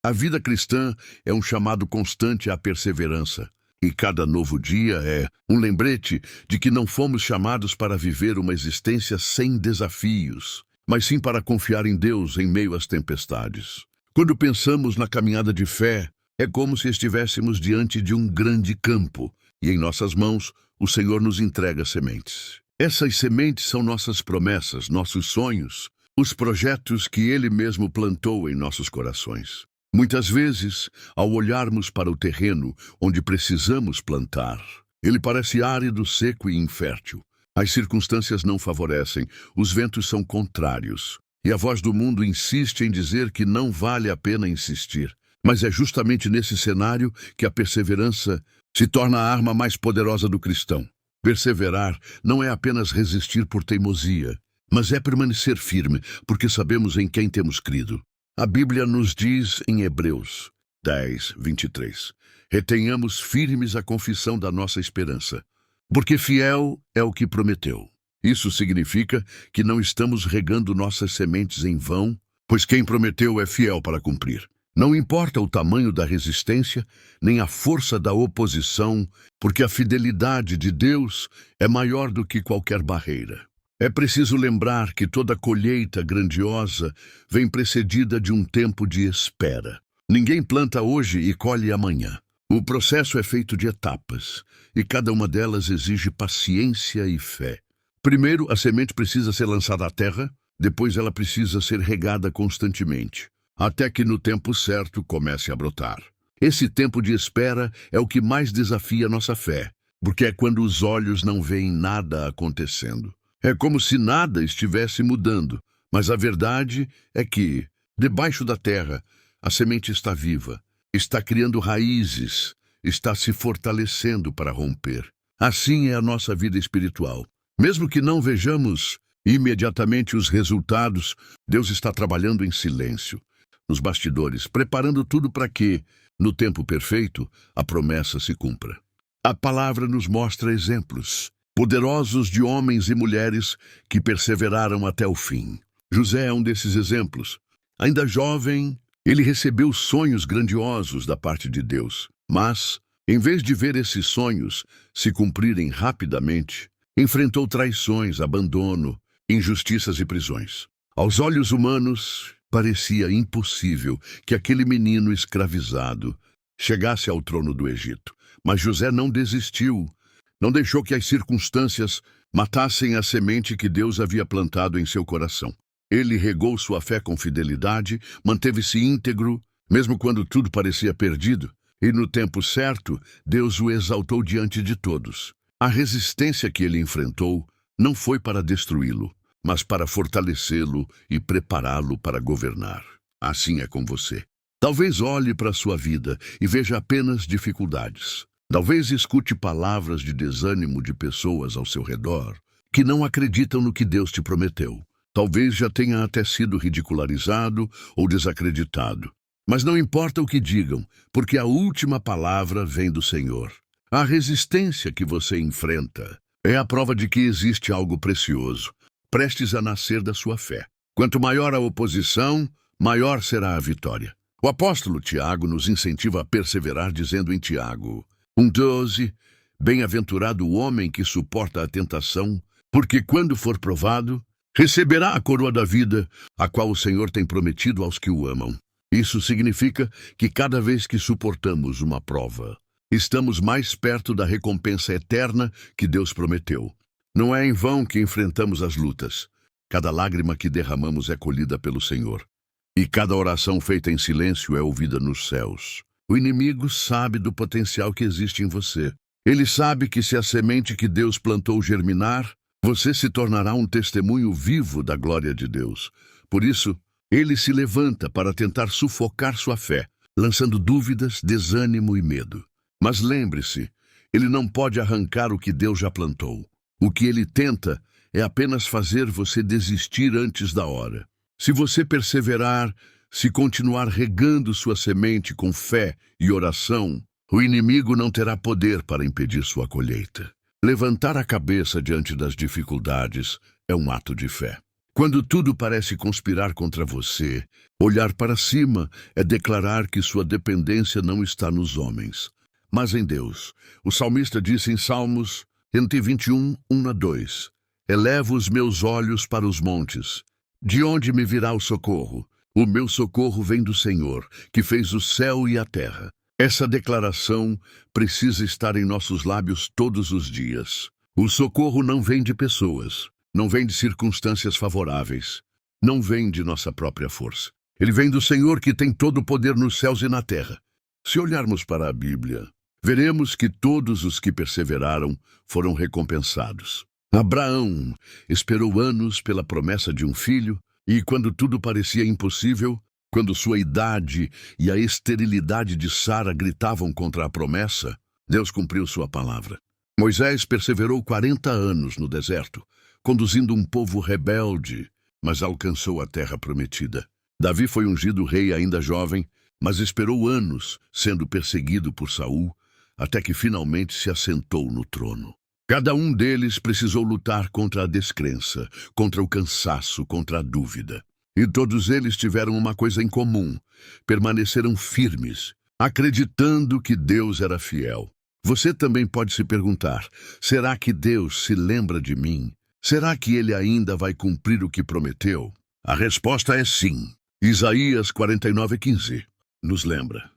A vida cristã é um chamado constante à perseverança. E cada novo dia é um lembrete de que não fomos chamados para viver uma existência sem desafios, mas sim para confiar em Deus em meio às tempestades. Quando pensamos na caminhada de fé, é como se estivéssemos diante de um grande campo, e em nossas mãos o Senhor nos entrega sementes. Essas sementes são nossas promessas, nossos sonhos, os projetos que Ele mesmo plantou em nossos corações. Muitas vezes, ao olharmos para o terreno onde precisamos plantar, ele parece árido, seco e infértil. As circunstâncias não favorecem, os ventos são contrários, e a voz do mundo insiste em dizer que não vale a pena insistir. Mas é justamente nesse cenário que a perseverança se torna a arma mais poderosa do cristão. Perseverar não é apenas resistir por teimosia, mas é permanecer firme, porque sabemos em quem temos crido. A Bíblia nos diz em Hebreus 10, 23, retenhamos firmes a confissão da nossa esperança, porque fiel é o que prometeu. Isso significa que não estamos regando nossas sementes em vão, pois quem prometeu é fiel para cumprir. Não importa o tamanho da resistência, nem a força da oposição, porque a fidelidade de Deus é maior do que qualquer barreira. É preciso lembrar que toda colheita grandiosa vem precedida de um tempo de espera. Ninguém planta hoje e colhe amanhã. O processo é feito de etapas, e cada uma delas exige paciência e fé. Primeiro, a semente precisa ser lançada à terra, depois ela precisa ser regada constantemente, até que no tempo certo comece a brotar. Esse tempo de espera é o que mais desafia nossa fé, porque é quando os olhos não veem nada acontecendo. É como se nada estivesse mudando, mas a verdade é que, debaixo da terra, a semente está viva, está criando raízes, está se fortalecendo para romper. Assim é a nossa vida espiritual. Mesmo que não vejamos imediatamente os resultados, Deus está trabalhando em silêncio, nos bastidores, preparando tudo para que, no tempo perfeito, a promessa se cumpra. A palavra nos mostra exemplos poderosos de homens e mulheres que perseveraram até o fim. José é um desses exemplos. Ainda jovem, ele recebeu sonhos grandiosos da parte de Deus, mas, em vez de ver esses sonhos se cumprirem rapidamente, enfrentou traições, abandono, injustiças e prisões. Aos olhos humanos, parecia impossível que aquele menino escravizado chegasse ao trono do Egito. Mas José não desistiu. Não deixou que as circunstâncias matassem a semente que Deus havia plantado em seu coração. Ele regou sua fé com fidelidade, manteve-se íntegro, mesmo quando tudo parecia perdido, e no tempo certo, Deus o exaltou diante de todos. A resistência que ele enfrentou não foi para destruí-lo, mas para fortalecê-lo e prepará-lo para governar. Assim é com você. Talvez olhe para a sua vida e veja apenas dificuldades. Talvez escute palavras de desânimo de pessoas ao seu redor que não acreditam no que Deus te prometeu. Talvez já tenha até sido ridicularizado ou desacreditado. Mas não importa o que digam, porque a última palavra vem do Senhor. A resistência que você enfrenta é a prova de que existe algo precioso, prestes a nascer da sua fé. Quanto maior a oposição, maior será a vitória. O apóstolo Tiago nos incentiva a perseverar, dizendo em Tiago 1,12, bem-aventurado o homem que suporta a tentação, porque quando for provado, receberá a coroa da vida, a qual o Senhor tem prometido aos que o amam. Isso significa que cada vez que suportamos uma prova, estamos mais perto da recompensa eterna que Deus prometeu. Não é em vão que enfrentamos as lutas. Cada lágrima que derramamos é colhida pelo Senhor. E cada oração feita em silêncio é ouvida nos céus. O inimigo sabe do potencial que existe em você. Ele sabe que se a semente que Deus plantou germinar, você se tornará um testemunho vivo da glória de Deus. Por isso, ele se levanta para tentar sufocar sua fé, lançando dúvidas, desânimo e medo. Mas lembre-se, ele não pode arrancar o que Deus já plantou. O que ele tenta é apenas fazer você desistir antes da hora. Se você perseverar, se continuar regando sua semente com fé e oração, o inimigo não terá poder para impedir sua colheita. Levantar a cabeça diante das dificuldades é um ato de fé. Quando tudo parece conspirar contra você, olhar para cima é declarar que sua dependência não está nos homens, mas em Deus. O salmista disse em Salmos 121, 1 a 2: Elevo os meus olhos para os montes. De onde me virá o socorro? O meu socorro vem do Senhor, que fez o céu e a terra. Essa declaração precisa estar em nossos lábios todos os dias. O socorro não vem de pessoas, não vem de circunstâncias favoráveis, não vem de nossa própria força. Ele vem do Senhor, que tem todo o poder nos céus e na terra. Se olharmos para a Bíblia, veremos que todos os que perseveraram foram recompensados. Abraão esperou anos pela promessa de um filho, e quando tudo parecia impossível, quando sua idade e a esterilidade de Sara gritavam contra a promessa, Deus cumpriu sua palavra. Moisés perseverou 40 anos no deserto, conduzindo um povo rebelde, mas alcançou a terra prometida. Davi foi ungido rei ainda jovem, mas esperou anos, sendo perseguido por Saul, até que finalmente se assentou no trono. Cada um deles precisou lutar contra a descrença, contra o cansaço, contra a dúvida. E todos eles tiveram uma coisa em comum: permaneceram firmes, acreditando que Deus era fiel. Você também pode se perguntar: será que Deus se lembra de mim? Será que Ele ainda vai cumprir o que prometeu? A resposta é sim. Isaías 49:15 nos lembra: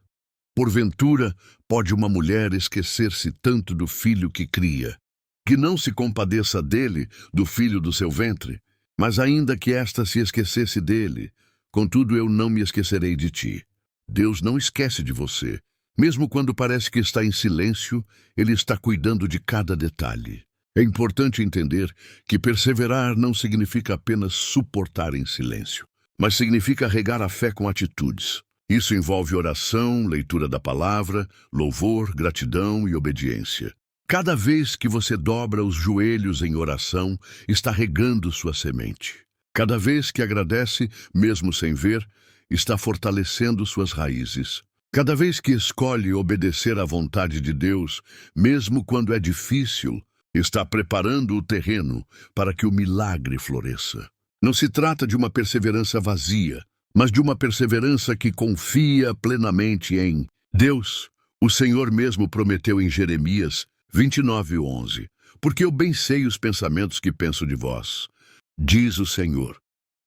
Porventura, pode uma mulher esquecer-se tanto do filho que cria, que não se compadeça dele, do filho do seu ventre? Mas ainda que esta se esquecesse dele, contudo eu não me esquecerei de ti. Deus não esquece de você. Mesmo quando parece que está em silêncio, Ele está cuidando de cada detalhe. É importante entender que perseverar não significa apenas suportar em silêncio, mas significa regar a fé com atitudes. Isso envolve oração, leitura da palavra, louvor, gratidão e obediência. Cada vez que você dobra os joelhos em oração, está regando sua semente. Cada vez que agradece, mesmo sem ver, está fortalecendo suas raízes. Cada vez que escolhe obedecer à vontade de Deus, mesmo quando é difícil, está preparando o terreno para que o milagre floresça. Não se trata de uma perseverança vazia, mas de uma perseverança que confia plenamente em Deus. O Senhor mesmo prometeu em Jeremias 29:11: Porque eu bem sei os pensamentos que penso de vós, diz o Senhor,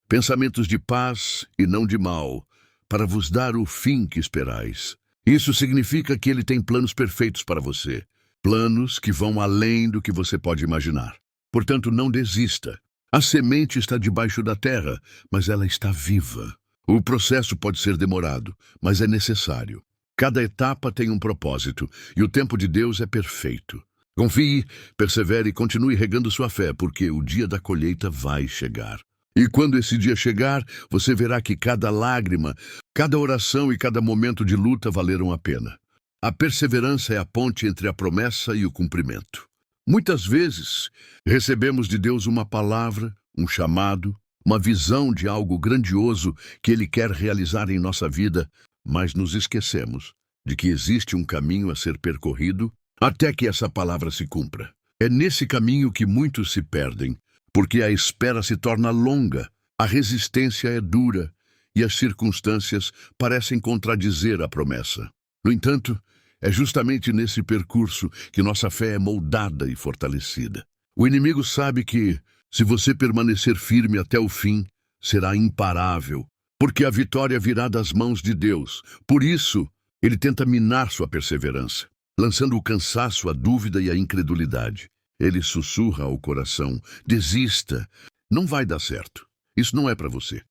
pensamentos de paz e não de mal, para vos dar o fim que esperais. Isso significa que Ele tem planos perfeitos para você, planos que vão além do que você pode imaginar. Portanto, não desista. A semente está debaixo da terra, mas ela está viva. O processo pode ser demorado, mas é necessário. Cada etapa tem um propósito, e o tempo de Deus é perfeito. Confie, persevere e continue regando sua fé, porque o dia da colheita vai chegar. E quando esse dia chegar, você verá que cada lágrima, cada oração e cada momento de luta valeram a pena. A perseverança é a ponte entre a promessa e o cumprimento. Muitas vezes, recebemos de Deus uma palavra, um chamado, uma visão de algo grandioso que Ele quer realizar em nossa vida, mas nos esquecemos de que existe um caminho a ser percorrido até que essa palavra se cumpra. É nesse caminho que muitos se perdem, porque a espera se torna longa, a resistência é dura e as circunstâncias parecem contradizer a promessa. No entanto, é justamente nesse percurso que nossa fé é moldada e fortalecida. O inimigo sabe que, se você permanecer firme até o fim, será imparável, porque a vitória virá das mãos de Deus. Por isso, ele tenta minar sua perseverança, lançando o cansaço, a dúvida e a incredulidade. Ele sussurra ao coração: desista, não vai dar certo, isso não é para você.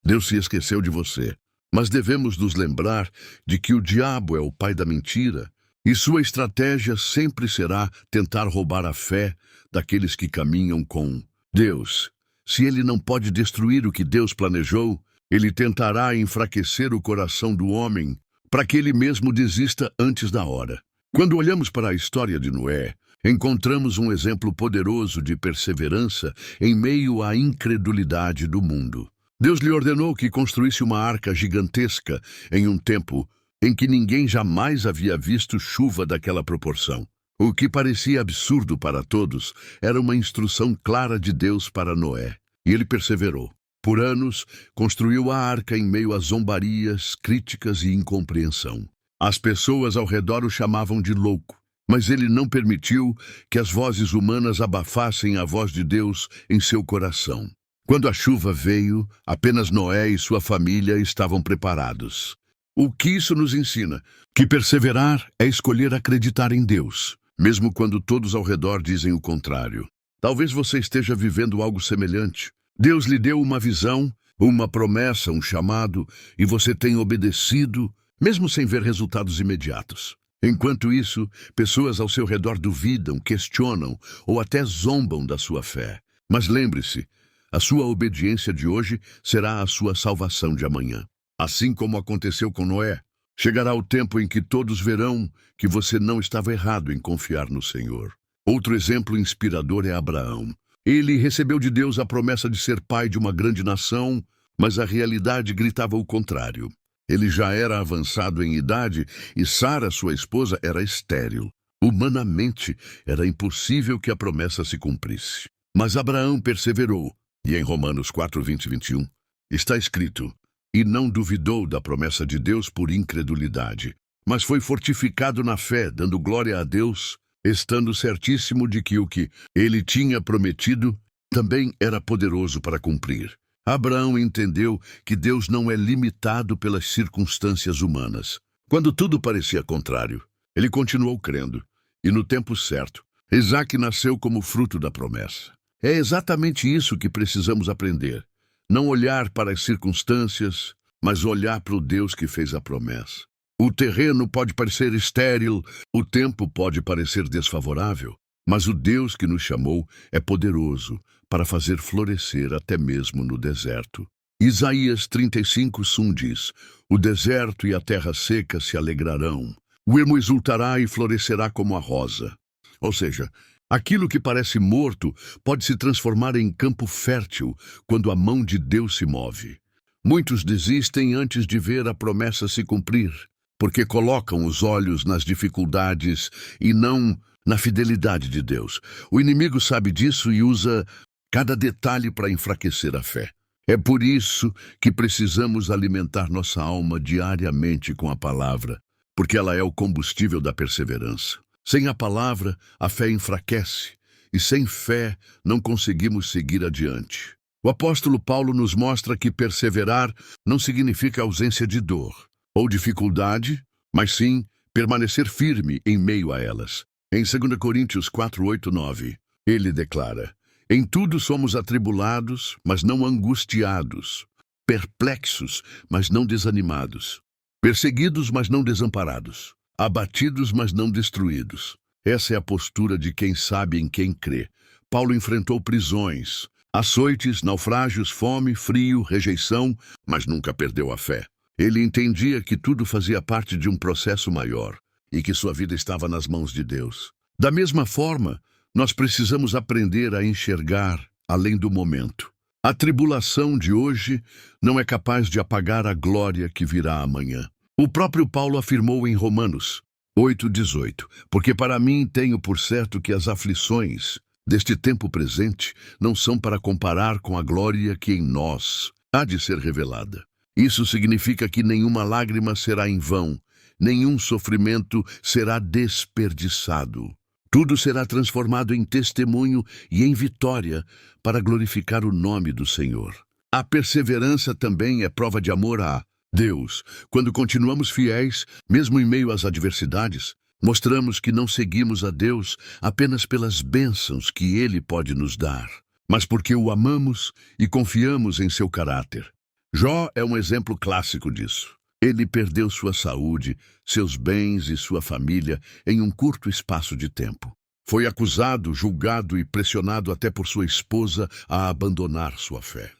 Deus se esqueceu de você. Mas devemos nos lembrar de que o diabo é o pai da mentira, e sua estratégia sempre será tentar roubar a fé daqueles que caminham com Deus. Se ele não pode destruir o que Deus planejou, ele tentará enfraquecer o coração do homem para que ele mesmo desista antes da hora. Quando olhamos para a história de Noé, encontramos um exemplo poderoso de perseverança em meio à incredulidade do mundo. Deus lhe ordenou que construísse uma arca gigantesca em um tempo em que ninguém jamais havia visto chuva daquela proporção. O que parecia absurdo para todos era uma instrução clara de Deus para Noé. E ele perseverou. Por anos, construiu a arca em meio a zombarias, críticas e incompreensão. As pessoas ao redor o chamavam de louco, mas ele não permitiu que as vozes humanas abafassem a voz de Deus em seu coração. Quando a chuva veio, apenas Noé e sua família estavam preparados. O que isso nos ensina? Que perseverar é escolher acreditar em Deus, mesmo quando todos ao redor dizem o contrário. Talvez você esteja vivendo algo semelhante. Deus lhe deu uma visão, uma promessa, um chamado, e você tem obedecido, mesmo sem ver resultados imediatos. Enquanto isso, pessoas ao seu redor duvidam, questionam ou até zombam da sua fé. Mas lembre-se, a sua obediência de hoje será a sua salvação de amanhã. Assim como aconteceu com Noé, chegará o tempo em que todos verão que você não estava errado em confiar no Senhor. Outro exemplo inspirador é Abraão. Ele recebeu de Deus a promessa de ser pai de uma grande nação, mas a realidade gritava o contrário. Ele já era avançado em idade e Sara, sua esposa, era estéril. Humanamente, era impossível que a promessa se cumprisse. Mas Abraão perseverou, e em Romanos 4, 20 e 21, está escrito: "E não duvidou da promessa de Deus por incredulidade, mas foi fortificado na fé, dando glória a Deus, estando certíssimo de que o que ele tinha prometido também era poderoso para cumprir." Abraão entendeu que Deus não é limitado pelas circunstâncias humanas. Quando tudo parecia contrário, ele continuou crendo, e no tempo certo, Isaque nasceu como fruto da promessa. É exatamente isso que precisamos aprender. Não olhar para as circunstâncias, mas olhar para o Deus que fez a promessa. O terreno pode parecer estéril, o tempo pode parecer desfavorável, mas o Deus que nos chamou é poderoso para fazer florescer até mesmo no deserto. Isaías 35:1 diz: "O deserto e a terra seca se alegrarão. O ermo exultará e florescerá como a rosa." Ou seja, aquilo que parece morto pode se transformar em campo fértil quando a mão de Deus se move. Muitos desistem antes de ver a promessa se cumprir, porque colocam os olhos nas dificuldades e não na fidelidade de Deus. O inimigo sabe disso e usa cada detalhe para enfraquecer a fé. É por isso que precisamos alimentar nossa alma diariamente com a palavra, porque ela é o combustível da perseverança. Sem a palavra, a fé enfraquece, e sem fé não conseguimos seguir adiante. O apóstolo Paulo nos mostra que perseverar não significa ausência de dor ou dificuldade, mas sim permanecer firme em meio a elas. Em 2 Coríntios 4, 8, 9, ele declara: "Em tudo somos atribulados, mas não angustiados, perplexos, mas não desanimados, perseguidos, mas não desamparados, abatidos, mas não destruídos." Essa é a postura de quem sabe em quem crê. Paulo enfrentou prisões, açoites, naufrágios, fome, frio, rejeição, mas nunca perdeu a fé. Ele entendia que tudo fazia parte de um processo maior e que sua vida estava nas mãos de Deus. Da mesma forma, nós precisamos aprender a enxergar além do momento. A tribulação de hoje não é capaz de apagar a glória que virá amanhã. O próprio Paulo afirmou em Romanos 8:18, "Porque para mim tenho por certo que as aflições deste tempo presente não são para comparar com a glória que em nós há de ser revelada." Isso significa que nenhuma lágrima será em vão, nenhum sofrimento será desperdiçado. Tudo será transformado em testemunho e em vitória para glorificar o nome do Senhor. A perseverança também é prova de amor a Deus. Quando continuamos fiéis, mesmo em meio às adversidades, mostramos que não seguimos a Deus apenas pelas bênçãos que Ele pode nos dar, mas porque o amamos e confiamos em seu caráter. Jó é um exemplo clássico disso. Ele perdeu sua saúde, seus bens e sua família em um curto espaço de tempo. Foi acusado, julgado e pressionado até por sua esposa a abandonar sua fé.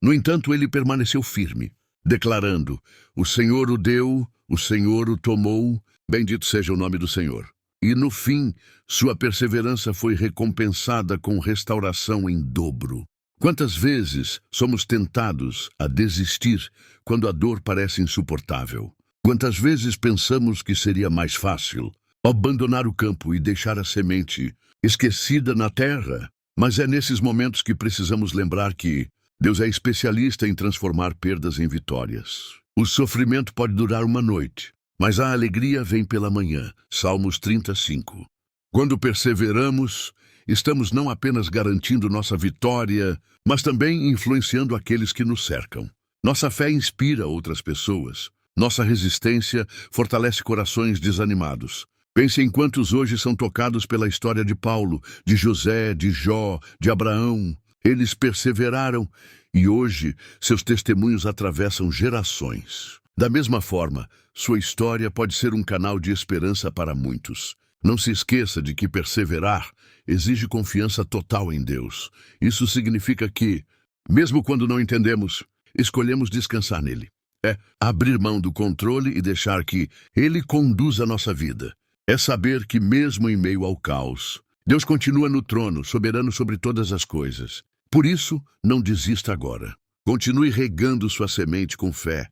No entanto, ele permaneceu firme, declarando: "O Senhor o deu, o Senhor o tomou, bendito seja o nome do Senhor." E no fim, sua perseverança foi recompensada com restauração em dobro. Quantas vezes somos tentados a desistir quando a dor parece insuportável? Quantas vezes pensamos que seria mais fácil abandonar o campo e deixar a semente esquecida na terra? Mas é nesses momentos que precisamos lembrar que Deus é especialista em transformar perdas em vitórias. O sofrimento pode durar uma noite, mas a alegria vem pela manhã. Salmos 35. Quando perseveramos, estamos não apenas garantindo nossa vitória, mas também influenciando aqueles que nos cercam. Nossa fé inspira outras pessoas. Nossa resistência fortalece corações desanimados. Pense em quantos hoje são tocados pela história de Paulo, de José, de Jó, de Abraão. Eles perseveraram e hoje seus testemunhos atravessam gerações. Da mesma forma, sua história pode ser um canal de esperança para muitos. Não se esqueça de que perseverar exige confiança total em Deus. Isso significa que, mesmo quando não entendemos, escolhemos descansar nele. É abrir mão do controle e deixar que Ele conduza a nossa vida. É saber que, mesmo em meio ao caos, Deus continua no trono, soberano sobre todas as coisas. Por isso, não desista agora. Continue regando sua semente com fé.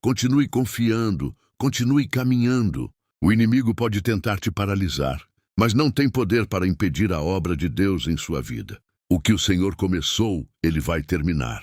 Continue confiando. Continue caminhando. O inimigo pode tentar te paralisar, mas não tem poder para impedir a obra de Deus em sua vida. O que o Senhor começou, Ele vai terminar.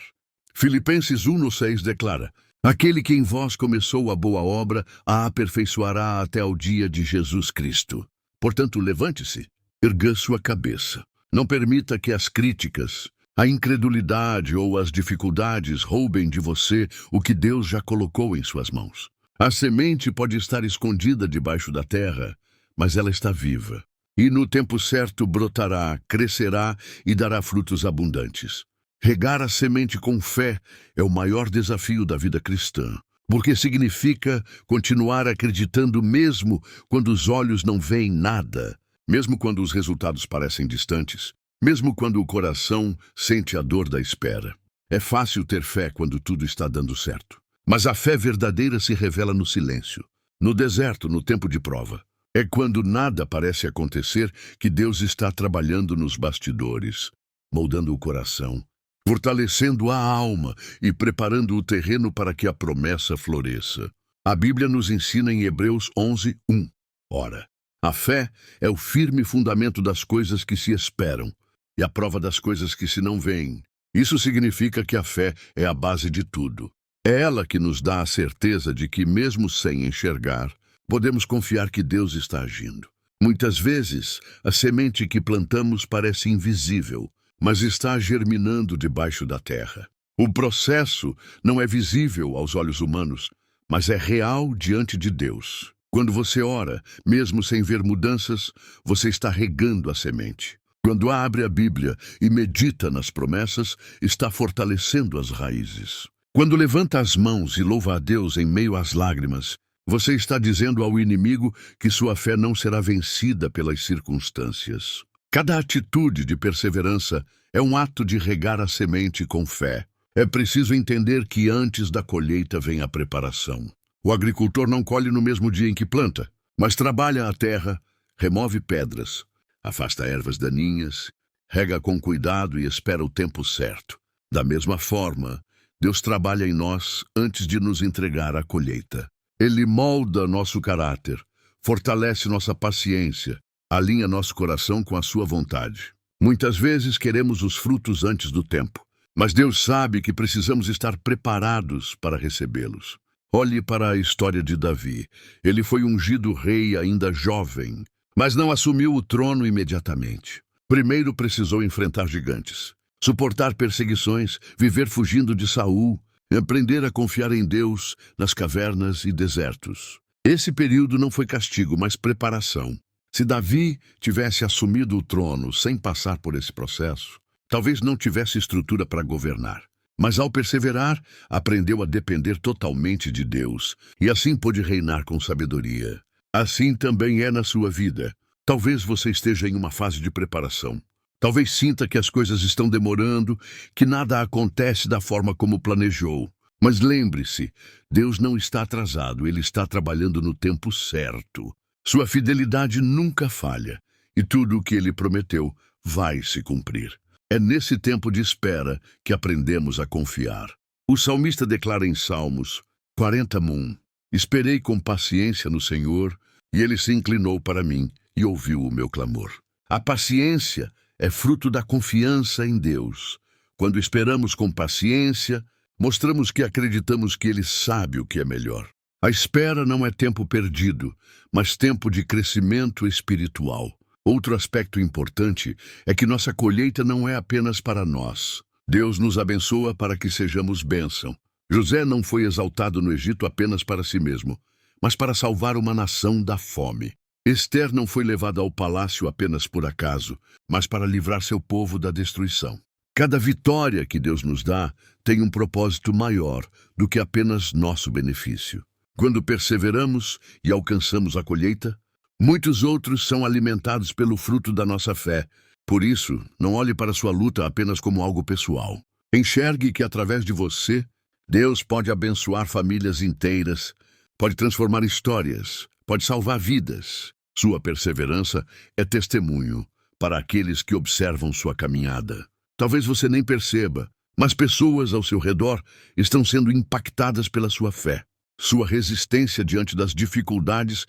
Filipenses 1:6 declara: aquele que em vós começou a boa obra, a aperfeiçoará até ao dia de Jesus Cristo. Portanto, levante-se, erga sua cabeça. Não permita que as críticas, a incredulidade ou as dificuldades roubem de você o que Deus já colocou em suas mãos. A semente pode estar escondida debaixo da terra, mas ela está viva. E no tempo certo brotará, crescerá e dará frutos abundantes. Regar a semente com fé é o maior desafio da vida cristã, porque significa continuar acreditando mesmo quando os olhos não veem nada, mesmo quando os resultados parecem distantes, mesmo quando o coração sente a dor da espera. É fácil ter fé quando tudo está dando certo, mas a fé verdadeira se revela no silêncio, no deserto, no tempo de prova. É quando nada parece acontecer que Deus está trabalhando nos bastidores, moldando o coração, fortalecendo a alma e preparando o terreno para que a promessa floresça. A Bíblia nos ensina em Hebreus 11:1. Ora, a fé é o firme fundamento das coisas que se esperam e a prova das coisas que se não veem. Isso significa que a fé é a base de tudo. É ela que nos dá a certeza de que, mesmo sem enxergar, podemos confiar que Deus está agindo. Muitas vezes, a semente que plantamos parece invisível, mas está germinando debaixo da terra. O processo não é visível aos olhos humanos, mas é real diante de Deus. Quando você ora, mesmo sem ver mudanças, você está regando a semente. Quando abre a Bíblia e medita nas promessas, está fortalecendo as raízes. Quando levanta as mãos e louva a Deus em meio às lágrimas, você está dizendo ao inimigo que sua fé não será vencida pelas circunstâncias. Cada atitude de perseverança é um ato de regar a semente com fé. É preciso entender que antes da colheita vem a preparação. O agricultor não colhe no mesmo dia em que planta, mas trabalha a terra, remove pedras, afasta ervas daninhas, rega com cuidado e espera o tempo certo. Da mesma forma, Deus trabalha em nós antes de nos entregar a colheita. Ele molda nosso caráter, fortalece nossa paciência, alinha nosso coração com a sua vontade. Muitas vezes queremos os frutos antes do tempo, mas Deus sabe que precisamos estar preparados para recebê-los. Olhe para a história de Davi. Ele foi ungido rei ainda jovem, mas não assumiu o trono imediatamente. Primeiro precisou enfrentar gigantes, suportar perseguições, viver fugindo de Saul, e aprender a confiar em Deus nas cavernas e desertos. Esse período não foi castigo, mas preparação. Se Davi tivesse assumido o trono sem passar por esse processo, talvez não tivesse estrutura para governar. Mas ao perseverar, aprendeu a depender totalmente de Deus, e assim pôde reinar com sabedoria. Assim também é na sua vida. Talvez você esteja em uma fase de preparação. Talvez sinta que as coisas estão demorando, que nada acontece da forma como planejou. Mas lembre-se, Deus não está atrasado, Ele está trabalhando no tempo certo. Sua fidelidade nunca falha, e tudo o que Ele prometeu vai se cumprir. É nesse tempo de espera que aprendemos a confiar. O salmista declara em Salmos 40:1: Esperei com paciência no Senhor, e Ele se inclinou para mim e ouviu o meu clamor. A paciência é fruto da confiança em Deus. Quando esperamos com paciência, mostramos que acreditamos que Ele sabe o que é melhor. A espera não é tempo perdido, mas tempo de crescimento espiritual. Outro aspecto importante é que nossa colheita não é apenas para nós. Deus nos abençoa para que sejamos bênção. José não foi exaltado no Egito apenas para si mesmo, mas para salvar uma nação da fome. Esther não foi levada ao palácio apenas por acaso, mas para livrar seu povo da destruição. Cada vitória que Deus nos dá tem um propósito maior do que apenas nosso benefício. Quando perseveramos e alcançamos a colheita, muitos outros são alimentados pelo fruto da nossa fé. Por isso, não olhe para sua luta apenas como algo pessoal. Enxergue que através de você, Deus pode abençoar famílias inteiras, pode transformar histórias, pode salvar vidas. Sua perseverança é testemunho para aqueles que observam sua caminhada. Talvez você nem perceba, mas pessoas ao seu redor estão sendo impactadas pela sua fé. Sua resistência diante das dificuldades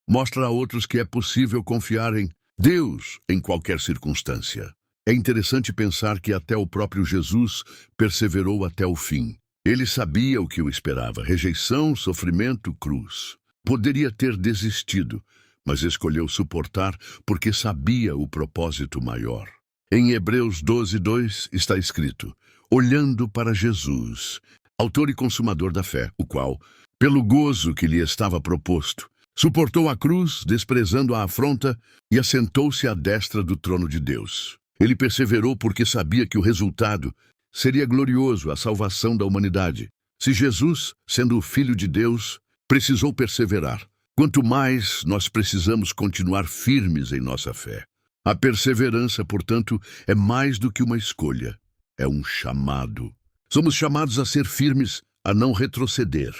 mostra a outros que é possível confiar em Deus em qualquer circunstância. É interessante pensar que até o próprio Jesus perseverou até o fim. Ele sabia o que o esperava: rejeição, sofrimento, cruz. Poderia ter desistido, mas escolheu suportar porque sabia o propósito maior. Em Hebreus 12:2 está escrito: olhando para Jesus, autor e consumador da fé, o qual, pelo gozo que lhe estava proposto, suportou a cruz, desprezando a afronta, e assentou-se à destra do trono de Deus. Ele perseverou porque sabia que o resultado seria glorioso, a salvação da humanidade. Se Jesus, sendo o Filho de Deus, precisou perseverar, quanto mais nós precisamos continuar firmes em nossa fé. A perseverança, portanto, é mais do que uma escolha, é um chamado. Somos chamados a ser firmes, a não retroceder.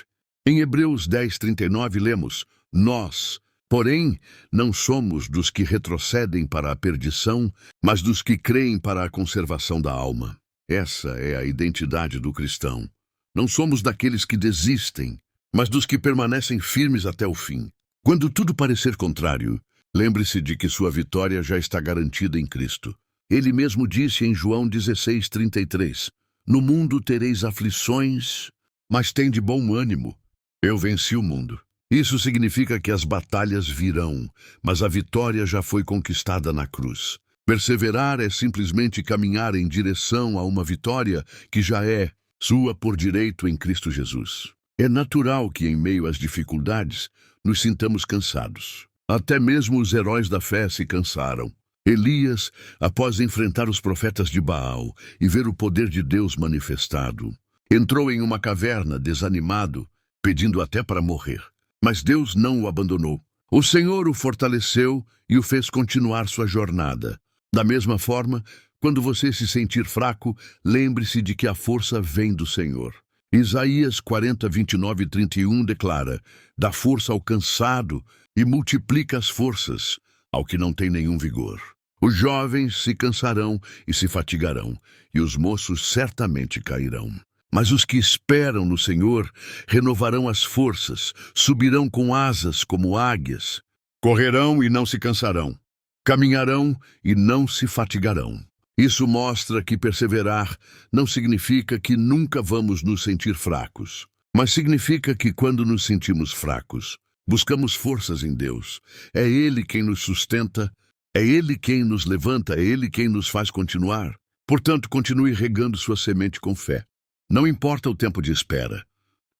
Em Hebreus 10:39 lemos: nós, porém, não somos dos que retrocedem para a perdição, mas dos que creem para a conservação da alma. Essa é a identidade do cristão. Não somos daqueles que desistem, mas dos que permanecem firmes até o fim. Quando tudo parecer contrário, lembre-se de que sua vitória já está garantida em Cristo. Ele mesmo disse em João 16:33: no mundo tereis aflições, mas tende bom ânimo. Eu venci o mundo. Isso significa que as batalhas virão, mas a vitória já foi conquistada na cruz. Perseverar é simplesmente caminhar em direção a uma vitória que já é sua por direito em Cristo Jesus. É natural que, em meio às dificuldades, nos sintamos cansados. Até mesmo os heróis da fé se cansaram. Elias, após enfrentar os profetas de Baal e ver o poder de Deus manifestado, entrou em uma caverna desanimado, pedindo até para morrer. Mas Deus não o abandonou. O Senhor o fortaleceu e o fez continuar sua jornada. Da mesma forma, quando você se sentir fraco, lembre-se de que a força vem do Senhor. Isaías 40:29-31 declara: dá força ao cansado e multiplica as forças ao que não tem nenhum vigor. Os jovens se cansarão e se fatigarão, e os moços certamente cairão. Mas os que esperam no Senhor renovarão as forças, subirão com asas como águias, correrão e não se cansarão, caminharão e não se fatigarão. Isso mostra que perseverar não significa que nunca vamos nos sentir fracos, mas significa que quando nos sentimos fracos, buscamos forças em Deus. É Ele quem nos sustenta, é Ele quem nos levanta, é Ele quem nos faz continuar. Portanto, continue regando sua semente com fé. Não importa o tempo de espera,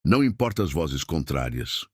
não importa as vozes contrárias,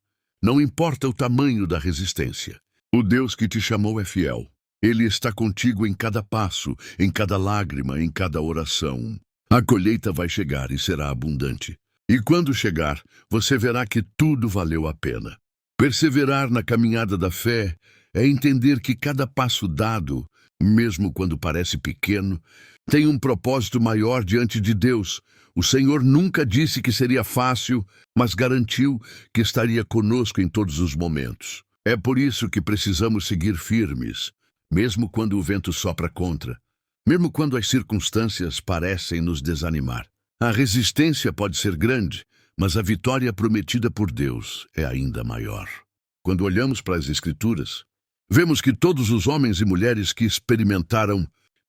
não importa o tamanho da resistência. O Deus que te chamou é fiel. Ele está contigo em cada passo, em cada lágrima, em cada oração. A colheita vai chegar e será abundante. E quando chegar, você verá que tudo valeu a pena. Perseverar na caminhada da fé é entender que cada passo dado, mesmo quando parece pequeno, tem um propósito maior diante de Deus. O Senhor nunca disse que seria fácil, mas garantiu que estaria conosco em todos os momentos. É por isso que precisamos seguir firmes, mesmo quando o vento sopra contra, mesmo quando as circunstâncias parecem nos desanimar. A resistência pode ser grande, mas a vitória prometida por Deus é ainda maior. Quando olhamos para as Escrituras, vemos que todos os homens e mulheres que experimentaram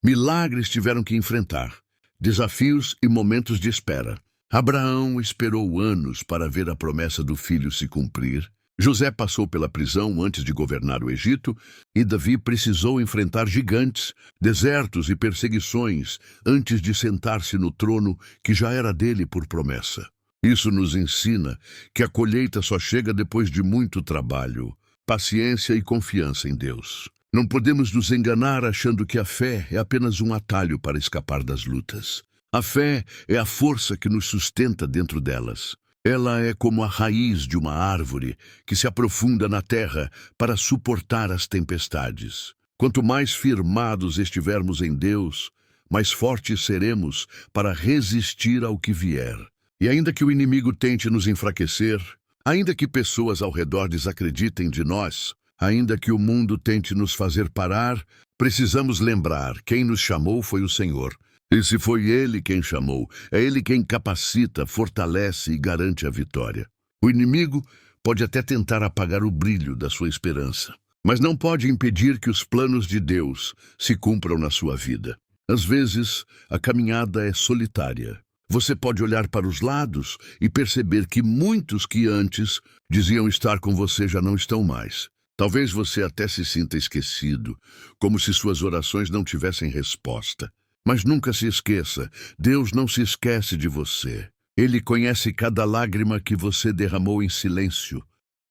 Milagres tiveram que enfrentar, desafios e momentos de espera. Abraão esperou anos para ver a promessa do filho se cumprir. José passou pela prisão antes de governar o Egito, e Davi precisou enfrentar gigantes, desertos e perseguições antes de sentar-se no trono que já era dele por promessa. Isso nos ensina que a colheita só chega depois de muito trabalho, paciência e confiança em Deus. Não podemos nos enganar achando que a fé é apenas um atalho para escapar das lutas. A fé é a força que nos sustenta dentro delas. Ela é como a raiz de uma árvore que se aprofunda na terra para suportar as tempestades. Quanto mais firmados estivermos em Deus, mais fortes seremos para resistir ao que vier. E ainda que o inimigo tente nos enfraquecer, ainda que pessoas ao redor desacreditem de nós, ainda que o mundo tente nos fazer parar, precisamos lembrar: quem nos chamou foi o Senhor. E se foi Ele quem chamou, é Ele quem capacita, fortalece e garante a vitória. O inimigo pode até tentar apagar o brilho da sua esperança, mas não pode impedir que os planos de Deus se cumpram na sua vida. Às vezes, a caminhada é solitária. Você pode olhar para os lados e perceber que muitos que antes diziam estar com você já não estão mais. Talvez você até se sinta esquecido, como se suas orações não tivessem resposta. Mas nunca se esqueça, Deus não se esquece de você. Ele conhece cada lágrima que você derramou em silêncio,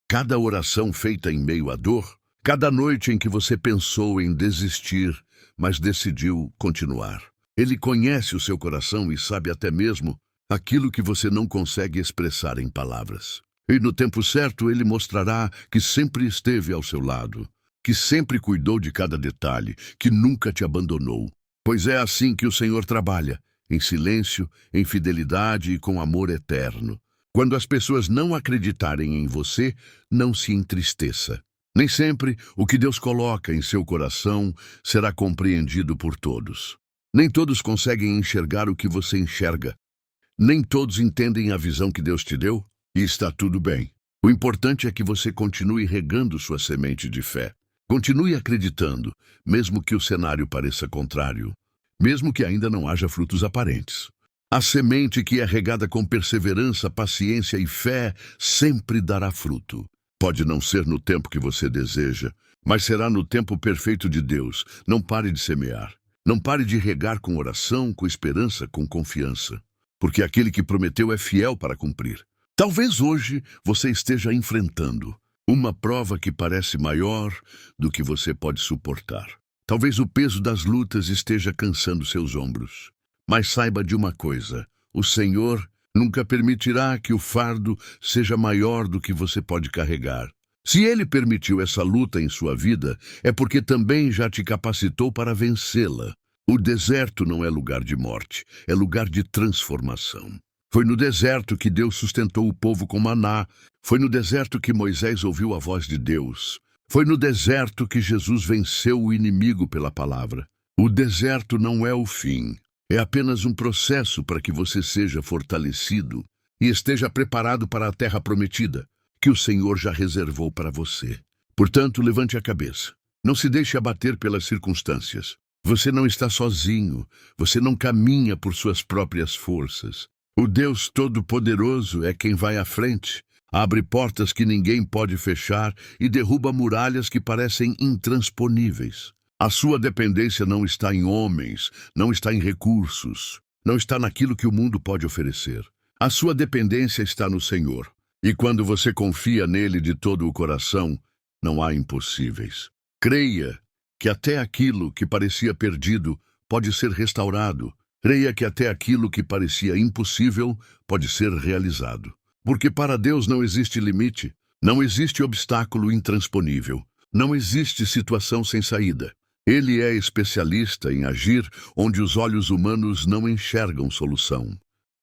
cada oração feita em meio à dor, cada noite em que você pensou em desistir, mas decidiu continuar. Ele conhece o seu coração e sabe até mesmo aquilo que você não consegue expressar em palavras. E no tempo certo Ele mostrará que sempre esteve ao seu lado, que sempre cuidou de cada detalhe, que nunca te abandonou. Pois é assim que o Senhor trabalha, em silêncio, em fidelidade e com amor eterno. Quando as pessoas não acreditarem em você, não se entristeça. Nem sempre o que Deus coloca em seu coração será compreendido por todos. Nem todos conseguem enxergar o que você enxerga. Nem todos entendem a visão que Deus te deu, e está tudo bem. O importante é que você continue regando sua semente de fé. Continue acreditando, mesmo que o cenário pareça contrário, mesmo que ainda não haja frutos aparentes. A semente que é regada com perseverança, paciência e fé sempre dará fruto. Pode não ser no tempo que você deseja, mas será no tempo perfeito de Deus. Não pare de semear. Não pare de regar com oração, com esperança, com confiança, porque aquele que prometeu é fiel para cumprir. Talvez hoje você esteja enfrentando uma prova que parece maior do que você pode suportar. Talvez o peso das lutas esteja cansando seus ombros. Mas saiba de uma coisa: o Senhor nunca permitirá que o fardo seja maior do que você pode carregar. Se Ele permitiu essa luta em sua vida, é porque também já te capacitou para vencê-la. O deserto não é lugar de morte, é lugar de transformação. Foi no deserto que Deus sustentou o povo com maná. Foi no deserto que Moisés ouviu a voz de Deus. Foi no deserto que Jesus venceu o inimigo pela palavra. O deserto não é o fim. É apenas um processo para que você seja fortalecido e esteja preparado para a terra prometida, que o Senhor já reservou para você. Portanto, levante a cabeça. Não se deixe abater pelas circunstâncias. Você não está sozinho. Você não caminha por suas próprias forças. O Deus Todo-Poderoso é quem vai à frente, abre portas que ninguém pode fechar e derruba muralhas que parecem intransponíveis. A sua dependência não está em homens, não está em recursos, não está naquilo que o mundo pode oferecer. A sua dependência está no Senhor. E quando você confia nele de todo o coração, não há impossíveis. Creia que até aquilo que parecia perdido pode ser restaurado. Creia que até aquilo que parecia impossível pode ser realizado. Porque para Deus não existe limite, não existe obstáculo intransponível, não existe situação sem saída. Ele é especialista em agir onde os olhos humanos não enxergam solução.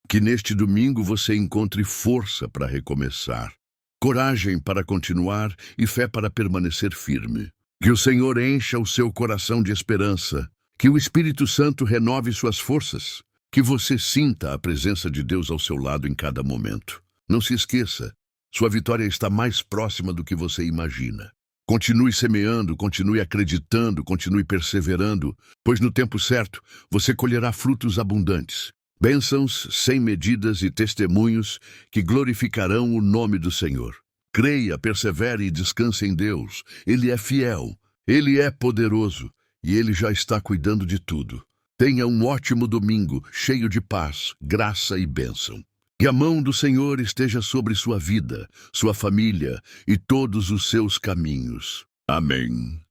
Que neste domingo você encontre força para recomeçar, coragem para continuar e fé para permanecer firme. Que o Senhor encha o seu coração de esperança. Que o Espírito Santo renove suas forças, que você sinta a presença de Deus ao seu lado em cada momento. Não se esqueça, sua vitória está mais próxima do que você imagina. Continue semeando, continue acreditando, continue perseverando, pois no tempo certo você colherá frutos abundantes. Bênçãos sem medidas e testemunhos que glorificarão o nome do Senhor. Creia, persevere e descanse em Deus. Ele é fiel, Ele é poderoso e Ele já está cuidando de tudo. Tenha um ótimo domingo, cheio de paz, graça e bênção. Que a mão do Senhor esteja sobre sua vida, sua família e todos os seus caminhos. Amém.